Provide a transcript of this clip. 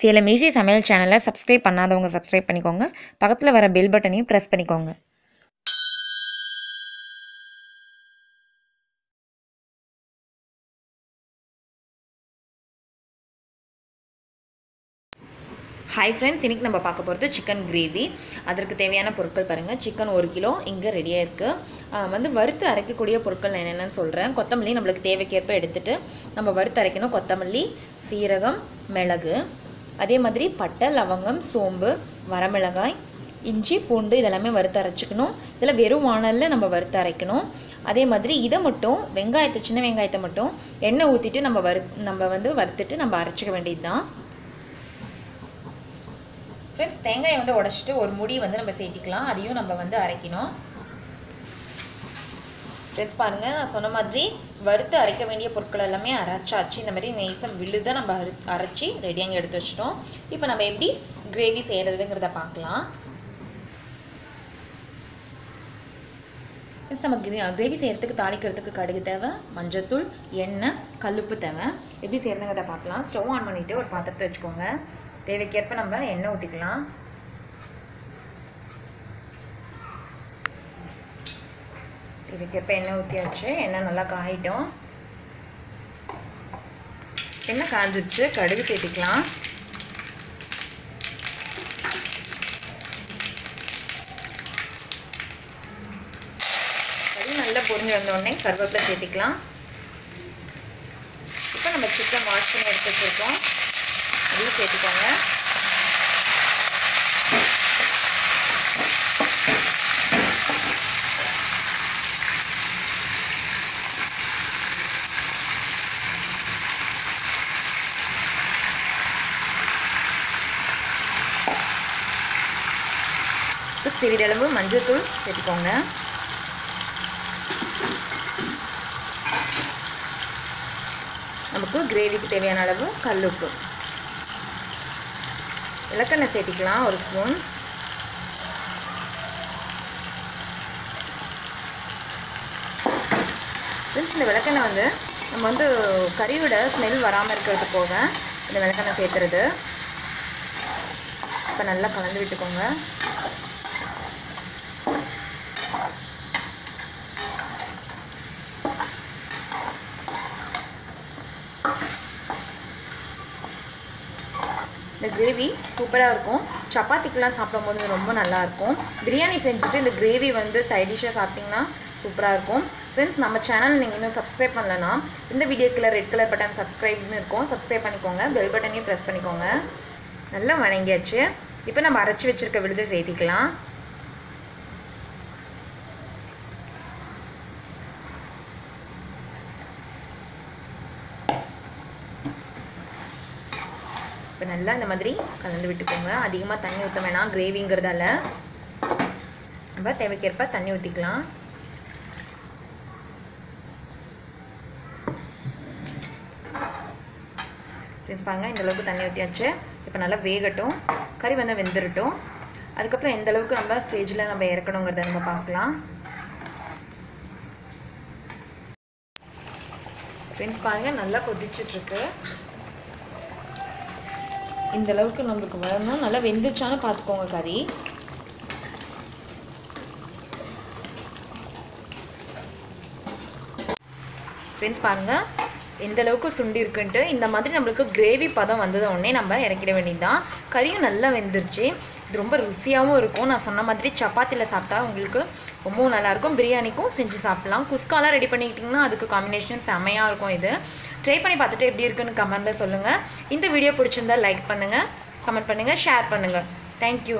Salem easy சமையல் சேனலை subscribe பண்ணாதவங்க சப்ஸ்கிரைப் பண்ணிக்கோங்க. பக்கத்தில் வர பெல் பட்டனையும் ப்ரெஸ் பண்ணிக்கோங்க. ஹாய் ஃப்ரெண்ட்ஸ், இன்றைக்கி நம்ம பார்க்க போகிறது சிக்கன் கிரேவி. அதற்கு தேவையான பொருட்கள் பாருங்கள். சிக்கன் 1 கிலோ இங்கே ரெடியாக இருக்குது. வறுத்து அரைக்கக்கூடிய பொருட்கள் என்னென்னு சொல்கிறேன். கொத்தமல்லி நம்மளுக்கு தேவைக்கேற்ப எடுத்துகிட்டு நம்ம வறுத்து அரைக்கணும். கொத்தமல்லி, சீரகம், மிளகு, அதே மாதிரி பட்டை, லவங்கம், சோம்பு, வரமிளகாய், இஞ்சி, பூண்டு இதெல்லாமே வறுத்து அரைச்சிக்கணும். இதில் வெறும் வானலில் நம்ம வறுத்து அரைக்கணும். அதே மாதிரி இதை மட்டும் வெங்காயத்தை, சின்ன வெங்காயத்தை மட்டும் எண்ணெய் ஊற்றிட்டு நம்ம வறுத்துட்டு நம்ம அரைச்சிக்க வேண்டியது தான். ஃப்ரெண்ட்ஸ், தேங்காயை உடச்சிட்டு ஒரு முடி நம்ம சேர்த்திக்கலாம். அதையும் நம்ம அரைக்கணும். ஃப்ரெண்ட்ஸ் பாருங்கள், நான் சொன்ன மாதிரி வறுத்து அரைக்க வேண்டிய பொருட்கள் எல்லாமே அரைச்சாச்சு. இந்த மாதிரி நெய்ஸம் விழுத நம்ம அரைச்சி ரெடியாக எடுத்து வச்சிட்டோம். இப்போ நம்ம எப்படி கிரேவி செய்கிறதுங்கிறத பார்க்கலாம். ஃப்ரெண்ட்ஸ், நம்ம கிரேவி செய்கிறதுக்கு தாளிக்கிறதுக்கு கடுகு தேவை, மஞ்சத்தூள், எண்ணெய், கல்லுப்பு தேவை. எப்படி செய்கிறதுங்கிறத பார்க்கலாம். ஸ்டவ் ஆன் பண்ணிவிட்டு ஒரு பாத்திரத்தை வச்சுக்கோங்க. தேவைக்கேற்ப நம்ம எண்ணெய் ஊற்றிக்கலாம். தேவைக்கேற்ப எண்ணெய் ஊற்றியாச்சு. எண்ணெய் நல்லா காயிட்டோம். எண்ணெய் காய்ஞ்சிருச்சு. கடுகு சேர்த்துக்கலாம். கடுகு நல்லா பொரிஞ்சு வந்தோடனே கருவேப்பிலை சேர்த்துக்கலாம். இப்போ நம்ம சிக்கன் வாஷ் பண்ணி எடுத்து வச்சுருக்கோம், அதையும் சேர்த்துக்கோங்க. சிறிதளவு மஞ்சள்தூள் சேர்த்துக்கோங்க. நமக்கு கிரேவிக்கு தேவையான அளவு கல்லுப்பு. விளக்கெண்ணெய் சேர்த்திக்கலாம், 1 ஸ்பூன். இந்த விளக்கெண்ணெய் நம்ம கறியோட ஸ்மெல் வராமல் இருக்கிறது போக இந்த விளக்கெண்ணெய் சேர்த்துறது. இப்போ நல்லா கலந்து விட்டுக்கோங்க. இந்த கிரேவி சூப்பராக இருக்கும். சப்பாத்திக்கெலாம் சாப்பிடும்போது ரொம்ப நல்லாயிருக்கும். பிரியாணி செஞ்சுட்டு இந்த கிரேவி சைட் டிஷ்ஷாக சாப்பிட்டிங்கன்னா சூப்பராக இருக்கும். ஃப்ரெண்ட்ஸ், நம்ம சேனல் நீங்கள் இன்னும் சப்ஸ்கிரைப் பண்ணலன்னா இந்த வீடியோக்குள்ள ரெட் கலர் பட்டன் சப்ஸ்கிரைப்னு இருக்கும், சப்ஸ்கிரைப் பண்ணிக்கோங்க. பெல் பட்டனையும் ப்ரெஸ் பண்ணிக்கோங்க. நல்லா வணங்கியாச்சு. இப்போ நம்ம அரைச்சி வச்சுருக்க விழுதை சேர்த்திக்கலாம். இப்போ நல்லா இந்த மாதிரி கலந்து விட்டுக்கோங்க. அதிகமாக தண்ணி ஊற்ற வேணாம், கிரேவிங்கிறதால நம்ம தேவைக்கேற்ப தண்ணி ஊற்றிக்கலாம். ஃப்ரெண்ட்ஸ் பாருங்கள், இந்தளவுக்கு தண்ணி ஊற்றியாச்சு. இப்போ நல்லா வேகட்டும், கறி வெந்துடட்டும். அதுக்கப்புறம் எந்த அளவுக்கு நம்ம ஸ்டேஜில் நம்ம இறக்கணுங்கிறத நம்ம பார்க்கலாம். ஃப்ரெண்ட்ஸ் பாருங்கள், நல்லா கொதிச்சிட்ருக்கு. இந்த அளவுக்கு நம்மளுக்கு வரணும். நல்லா வெந்துச்சான்னு பார்த்துக்கோங்க கறி. ஃப்ரெண்ட்ஸ் பாருங்கள், எந்த அளவுக்கு சுண்டி இருக்குன்ட்டு. இந்த மாதிரி நம்மளுக்கு கிரேவி பதம் வந்ததோடனே நம்ம இறக்கிட வேண்டியதுதான். கறியும் நல்லா வெந்துருச்சு. இது ரொம்ப ருசியாகவும் இருக்கும். நான் சொன்ன மாதிரி சப்பாத்தியில் சாப்பிட்டா உங்களுக்கு ரொம்பவும் நல்லாயிருக்கும். பிரியாணிக்கும் செஞ்சு சாப்பிட்லாம். குஸ்காலாம் ரெடி பண்ணிக்கிட்டிங்கன்னா அதுக்கு காம்பினேஷன் செம்மையாக இருக்கும். இது ட்ரை பண்ணி பார்த்துட்டு எப்படி இருக்குன்னு கமெண்ட்டில் சொல்லுங்கள். இந்த வீடியோ பிடிச்சிருந்தா லைக் பண்ணுங்கள், கமெண்ட் பண்ணுங்கள், ஷேர் பண்ணுங்கள். தேங்க்யூ.